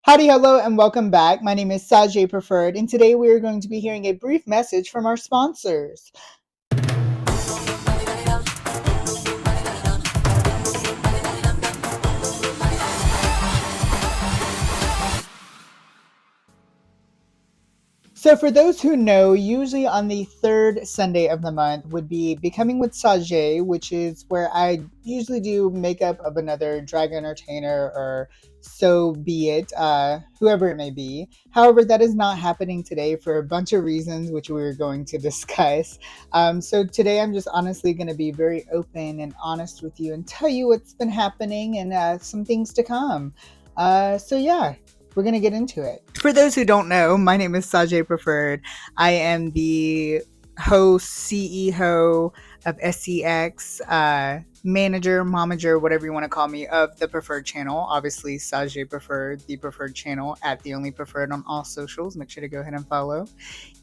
Howdy, hello, and welcome back. My name is Sagé Preferred, and today we are going to be hearing a brief message from our sponsors. So, for those who know, usually on the third Sunday of the month would be Becoming with Sagé, which is where I usually do makeup of another drag entertainer or so be it, whoever it may be. However, that is not happening today for a bunch of reasons, which we're going to discuss. So, today I'm just honestly going to be very open and honest with you and tell you what's been happening and some things to come. Yeah, we're going to get into it. For those who don't know, my name is Sagé Preferred. I am the host, CEO of SCX, manager, momager, whatever you want to call me, of the Preferred channel. Obviously, Sagé Preferred, the Preferred channel, at the only Preferred on all socials. Make sure to go ahead and follow.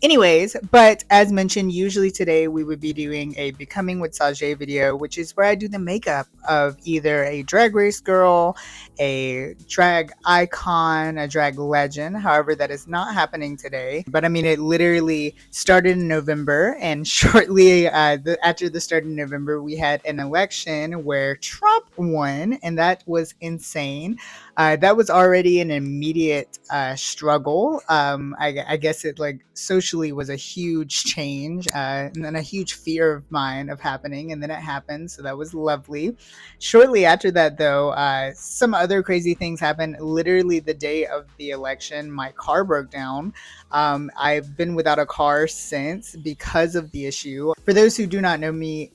Anyways, but as mentioned, usually today we would be doing a Becoming with Sagé video, which is where I do the makeup of either a drag race girl, a drag icon, a drag legend. However, that is not happening today. But I mean, it literally started in November, and shortly after the start of November, we had an election where Trump won, and that was insane. That was already an immediate struggle. I guess it like socially was a huge change and then a huge fear of mine of happening, and then it happened, so that was lovely. Shortly after that, though, some other crazy things happened. Literally the day of the election, my car broke down. I've been without a car since because of the issue. For those who do not know me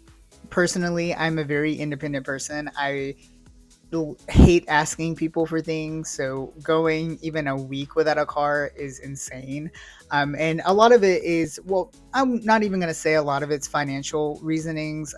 personally, I'm a very independent person. I hate asking people for things, so going even a week without a car is insane. And a lot of it is, well, I'm not even going to say a lot of it's financial reasonings.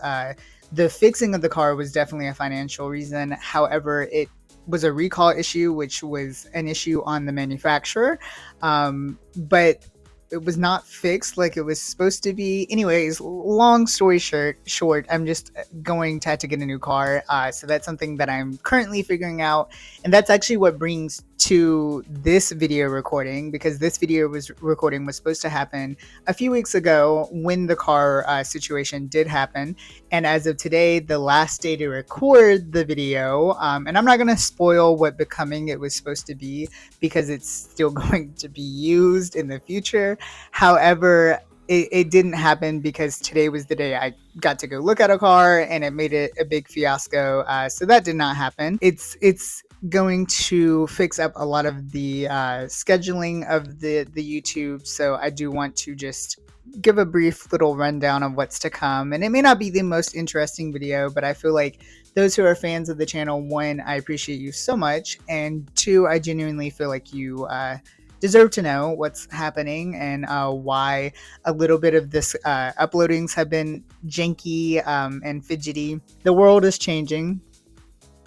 The fixing of the car was definitely a financial reason. However, it was a recall issue, which was an issue on the manufacturer. But it was not fixed like it was supposed to be. Anyways, long story short, I'm just going to have to get a new car. So that's something that I'm currently figuring out. And that's actually what brings to this video recording, because this video recording was supposed to happen a few weeks ago when the car situation did happen. And as of today, the last day to record the video, and I'm not going to spoil what Becoming it was supposed to be because it's still going to be used in the future. However, it didn't happen because today was the day I got to go look at a car, and it made it a big fiasco. So that did not happen. It's going to fix up a lot of the scheduling of the YouTube. So I do want to just give a brief little rundown of what's to come. And it may not be the most interesting video, but I feel like those who are fans of the channel, one, I appreciate you so much, and two, I genuinely feel like you deserve to know what's happening and why a little bit of this uploadings have been janky and fidgety. The world is changing.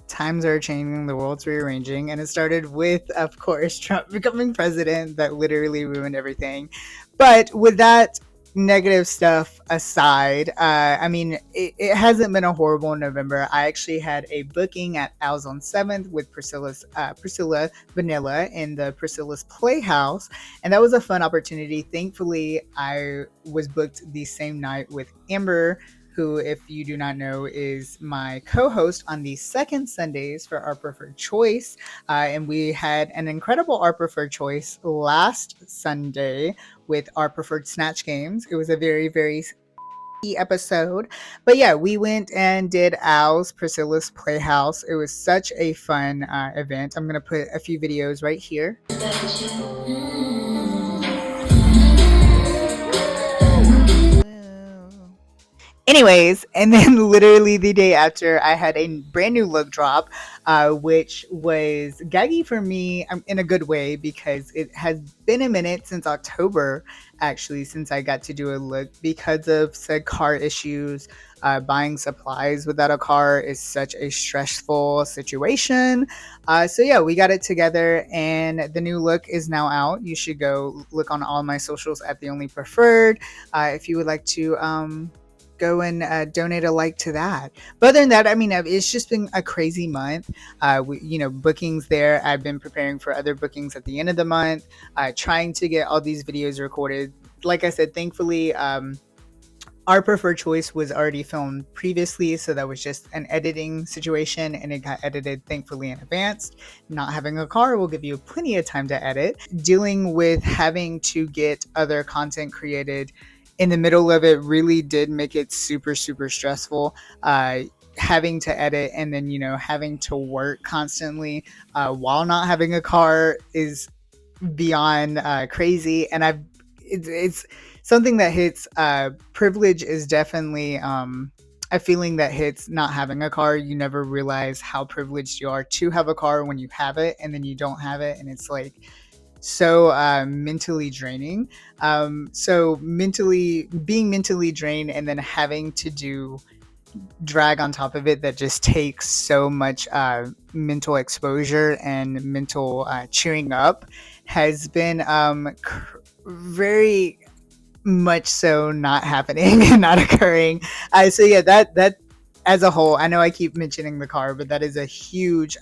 Times are changing, the world's rearranging, and it started with, of course, Trump becoming president. That literally ruined everything. But with that negative stuff aside, I mean, it hasn't been a horrible November. I actually had a booking at Owls on 7th with Priscilla Vanilla in the Priscilla's Playhouse, and that was a fun opportunity. Thankfully, I was booked the same night with Amber, who, if you do not know, is my co-host on the second Sundays for Our Preferred Choice. And we had an incredible Our Preferred Choice last Sunday with Our Preferred Snatch Games. It was a very, very episode. But yeah, we went and did Owl's Priscilla's Playhouse. It was such a fun event. I'm going to put a few videos right here. Anyways, and then literally the day after, I had a brand new look drop, which was gaggy for me in a good way, because it has been a minute since October, actually, since I got to do a look because of said car issues. Buying supplies without a car is such a stressful situation. So yeah, we got it together, and the new look is now out. You should go look on all my socials at The Only Preferred if you would like to go and donate a like to that. But other than that, I mean, it's just been a crazy month. Bookings there. I've been preparing for other bookings at the end of the month, trying to get all these videos recorded. Like I said, thankfully, our preferred choice was already filmed previously, so that was just an editing situation, and it got edited thankfully in advance. Not having a car will give you plenty of time to edit. Dealing with having to get other content created in the middle of it really did make it super, super stressful. Having to edit and then, having to work constantly while not having a car is beyond crazy. And it's something that hits. Privilege is definitely a feeling that hits not having a car. You never realize how privileged you are to have a car when you have it, and then you don't have it, and it's like so mentally draining. So being mentally drained and then having to do drag on top of it, that just takes so much mental exposure and mental chewing up, has been very much so not happening and not occurring. So yeah, that as a whole, I know I keep mentioning the car, but that is a huge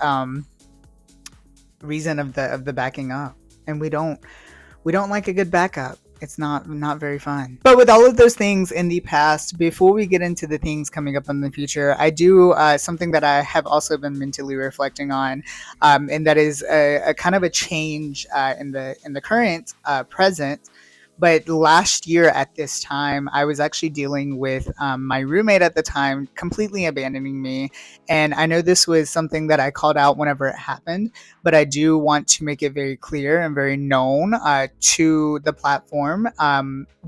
reason of the backing up, and we don't like a good backup. It's not very fun. But with all of those things in the past, before we get into the things coming up in the future, I do something that I have also been mentally reflecting on, and that is a kind of a change in the current present. But last year at this time, I was actually dealing with my roommate at the time completely abandoning me. And I know this was something that I called out whenever it happened, but I do want to make it very clear and very known to the platform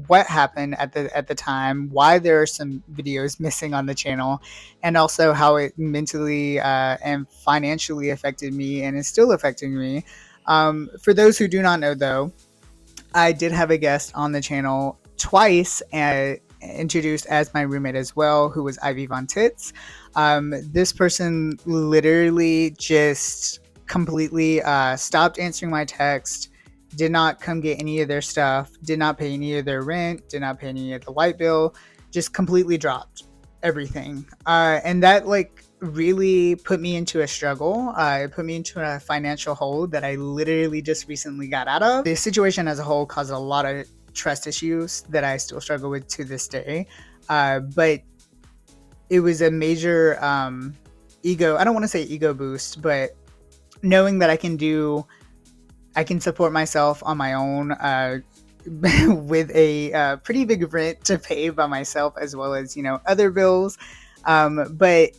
what happened at the time, why there are some videos missing on the channel, and also how it mentally and financially affected me and is still affecting me. For those who do not know, though, I did have a guest on the channel twice, introduced as my roommate as well, who was Ivy Von Tits. This person literally just completely stopped answering my text, did not come get any of their stuff, did not pay any of their rent, did not pay any of the light bill, just completely dropped everything. And that really put me into a struggle. It put me into a financial hole that I literally just recently got out of. The situation as a whole caused a lot of trust issues that I still struggle with to this day. But it was a major ego, I don't want to say ego boost, but knowing that I can support myself on my own with a pretty big rent to pay by myself, as well as, other bills. But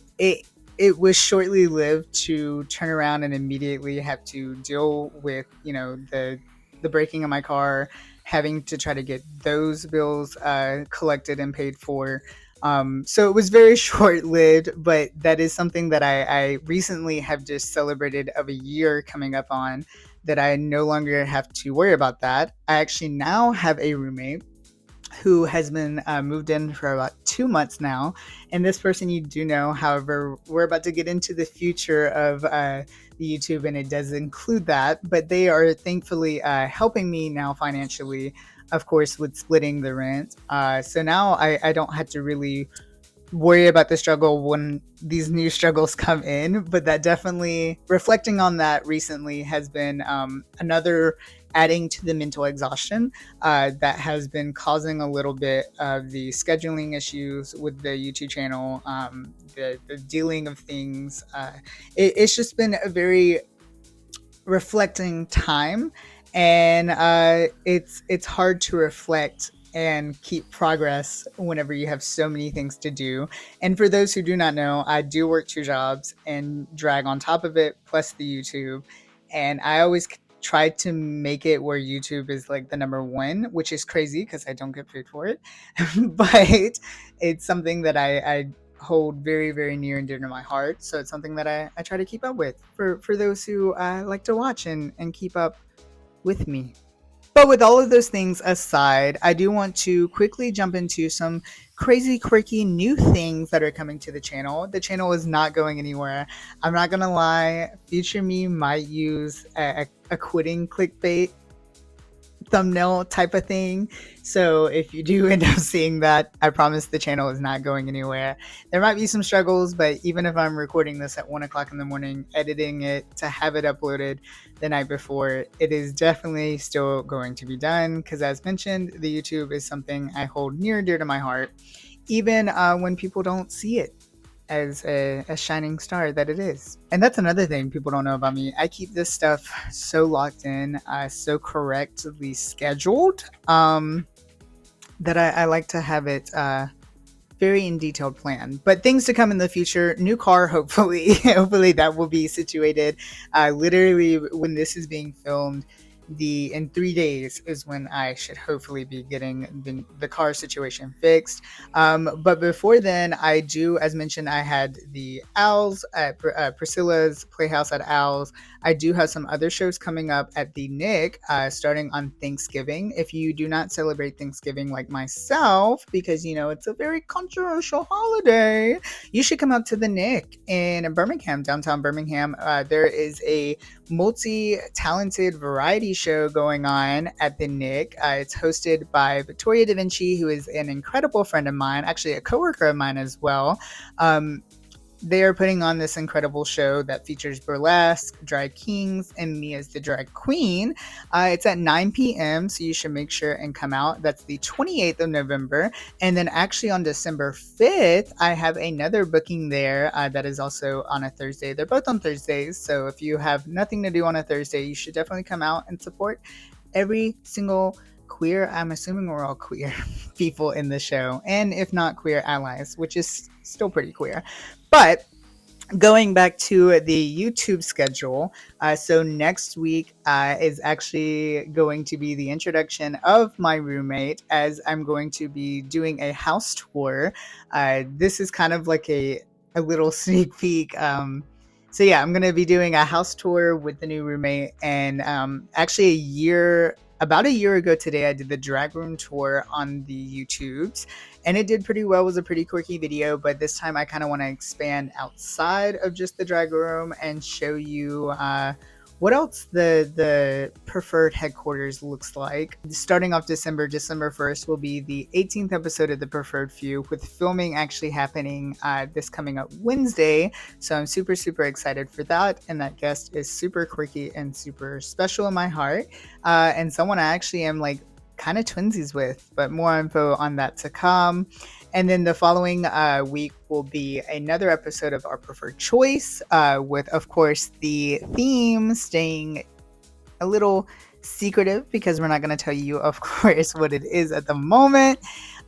it was shortly lived to turn around and immediately have to deal with, the breaking of my car, having to try to get those bills collected and paid for. So it was very short-lived, but that is something that I recently have just celebrated of a year coming up on, that I no longer have to worry about that. I actually now have a roommate who has been moved in for about 2 months now. And this person you do know. However, we're about to get into the future of the YouTube, and it does include that. But they are thankfully helping me now financially, of course, with splitting the rent. So now I don't have to really worry about the struggle when these new struggles come in. But that definitely, reflecting on that recently, has been another adding to the mental exhaustion that has been causing a little bit of the scheduling issues with the YouTube channel, the dealing of things. It's just been a very reflecting time, and it's hard to reflect and keep progress whenever you have so many things to do. And for those who do not know, I do work 2 jobs and drag on top of it, plus the YouTube. And I always try to make it where YouTube is like the number one, which is crazy because I don't get paid for it. But it's something that I hold very, very near and dear to my heart. So it's something that I try to keep up with for those who like to watch and keep up with me. But with all of those things aside, I do want to quickly jump into some crazy, quirky new things that are coming to the channel. The channel is not going anywhere. I'm not going to lie. Future me might use a quitting clickbait thumbnail type of thing. So if you do end up seeing that, I promise the channel is not going anywhere. There might be some struggles, but even if I'm recording this at 1 o'clock in the morning, editing it to have it uploaded the night before, it is definitely still going to be done. Because as mentioned, the YouTube is something I hold near and dear to my heart, even when people don't see it as a shining star that it is. And that's another thing people don't know about me. I keep this stuff so locked in, so correctly scheduled, that I like to have it very in detailed plan. But things to come in the future, new car, hopefully. Hopefully that will be situated. Literally, when this is being filmed, in 3 days is when I should hopefully be getting the car situation fixed. But before then, I do, as mentioned, I had the Owls at Priscilla's Playhouse at Owls. I do have some other shows coming up at the Nick, starting on Thanksgiving. If you do not celebrate Thanksgiving like myself, because it's a very controversial holiday, you should come out to the Nick in Birmingham, downtown Birmingham. There is a multi-talented variety show going on at the Nick. It's hosted by Victoria Da Vinci, who is an incredible friend of mine, actually a coworker of mine as well. They are putting on this incredible show that features burlesque, drag kings, and me as the drag queen. It's at 9 p.m., so you should make sure and come out. That's the 28th of November. And then actually on December 5th, I have another booking there that is also on a Thursday. They're both on Thursdays, so if you have nothing to do on a Thursday, you should definitely come out and support every single queer, I'm assuming we're all queer people in the show, and if not, queer allies, which is still pretty queer. But going back to the YouTube schedule, so next week is actually going to be the introduction of my roommate, as I'm going to be doing a house tour. This is kind of like a little sneak peek. So yeah, I'm going to be doing a house tour with the new roommate, and actually about a year ago today, I did the drag room tour on the YouTubes, and it did pretty well. It was a pretty quirky video, but this time I kind of want to expand outside of just the drag room and show you what else the preferred headquarters looks like. Starting off December 1st will be the 18th episode of the Preferred Few, with filming actually happening this coming up Wednesday. So I'm super, super excited for that. And that guest is super quirky and super special in my heart. And someone I actually am like kind of twinsies with, but more info on that to come. And then the following week will be another episode of Our Preferred Choice, with, of course, the theme staying a little secretive, because we're not going to tell you, of course, what it is at the moment.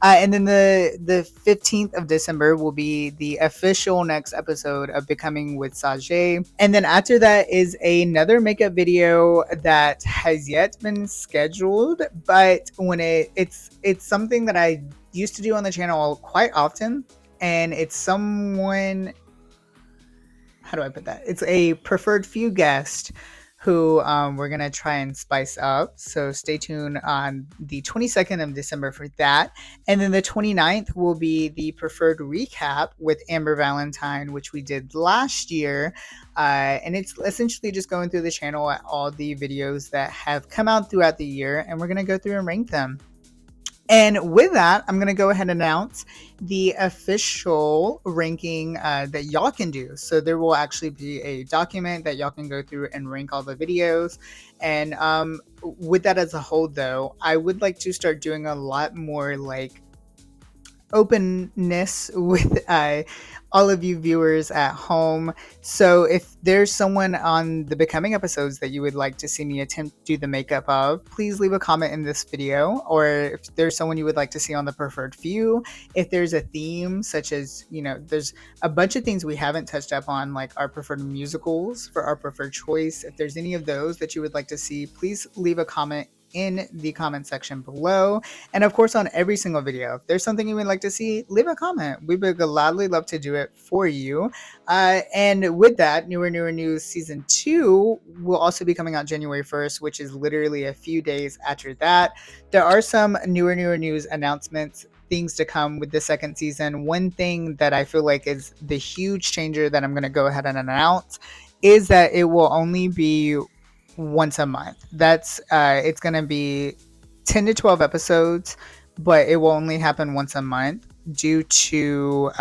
And then the 15th of December will be the official next episode of Becoming with Sagé. And then after that is another makeup video that has yet been scheduled, but when it's something that I used to do on the channel quite often, and it's someone, how do I put that? It's a preferred few guest who we're going to try and spice up. So stay tuned on the 22nd of December for that. And then the 29th will be the preferred recap with Amber Valentine, which we did last year. And it's essentially just going through the channel at all the videos that have come out throughout the year, and we're going to go through and rank them. And with that, I'm going to go ahead and announce the official ranking that y'all can do. So there will actually be a document that y'all can go through and rank all the videos. And with that as a whole, though, I would like to start doing a lot more like openness with all of you viewers at home. So if there's someone on the Becoming episodes that you would like to see me attempt to do the makeup of, please leave a comment in this video. Or if there's someone you would like to see on the Preferred Few, if there's a theme, such as, there's a bunch of things we haven't touched up on, like our preferred musicals for Our Preferred Choice. If there's any of those that you would like to see, please leave a comment in the comment section below. And of course, on every single video, if there's something you would like to see, leave a comment. We would gladly love to do it for you. And with that, Newer News Season 2 will also be coming out January 1st, which is literally a few days after that. There are some Newer News announcements, things to come with the second season. One thing that I feel like is the huge changer that I'm going to go ahead and announce is that it will only be once a month. That's it's going to be 10 to 12 episodes, but it will only happen once a month due to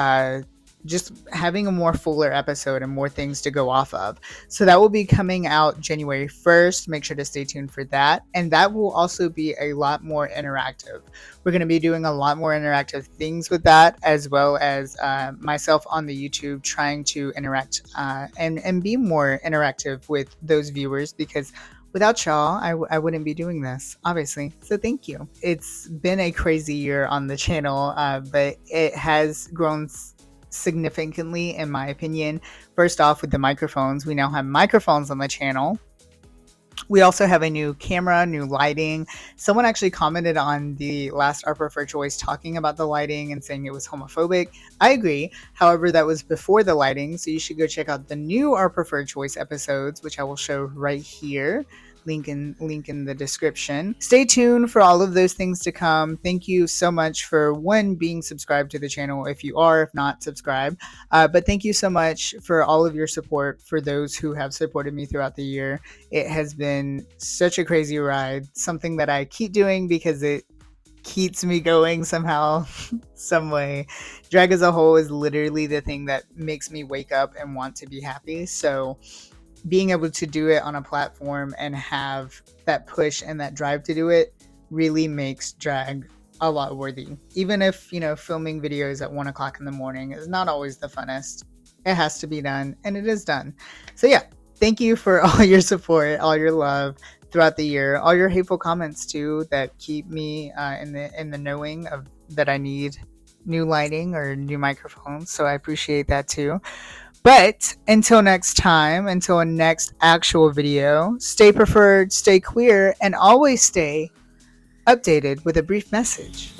just having a more fuller episode and more things to go off of. So that will be coming out January 1st. Make sure to stay tuned for that. And that will also be a lot more interactive. We're going to be doing a lot more interactive things with that, as well as myself on the YouTube trying to interact and be more interactive with those viewers, because without y'all, I wouldn't be doing this, obviously. So thank you. It's been a crazy year on the channel, but it has grown significantly, in my opinion. First off, with the microphones, we now have microphones on the channel. We also have a new camera, new lighting. Someone actually commented on the last Our Preferred Choice talking about the lighting and saying it was homophobic. I agree. However, that was before the lighting, so you should go check out the new Our Preferred Choice episodes, which I will show right here. Link in the description. Stay tuned for all of those things to come. Thank you so much for being subscribed to the channel, if you are, if not, subscribe. But thank you so much for all of your support, for those who have supported me throughout the year. It has been such a crazy ride, something that I keep doing because it keeps me going somehow, some way. Drag as a whole is literally the thing that makes me wake up and want to be happy. So being able to do it on a platform and have that push and that drive to do it really makes drag a lot worthy. Even if, filming videos at 1 o'clock in the morning is not always the funnest, it has to be done, and it is done. So yeah, thank you for all your support, all your love throughout the year, all your hateful comments too that keep me in the knowing of that I need new lighting or new microphones. So I appreciate that too. But until next time, until a next actual video, stay preferred, stay queer, and always stay updated with a brief message.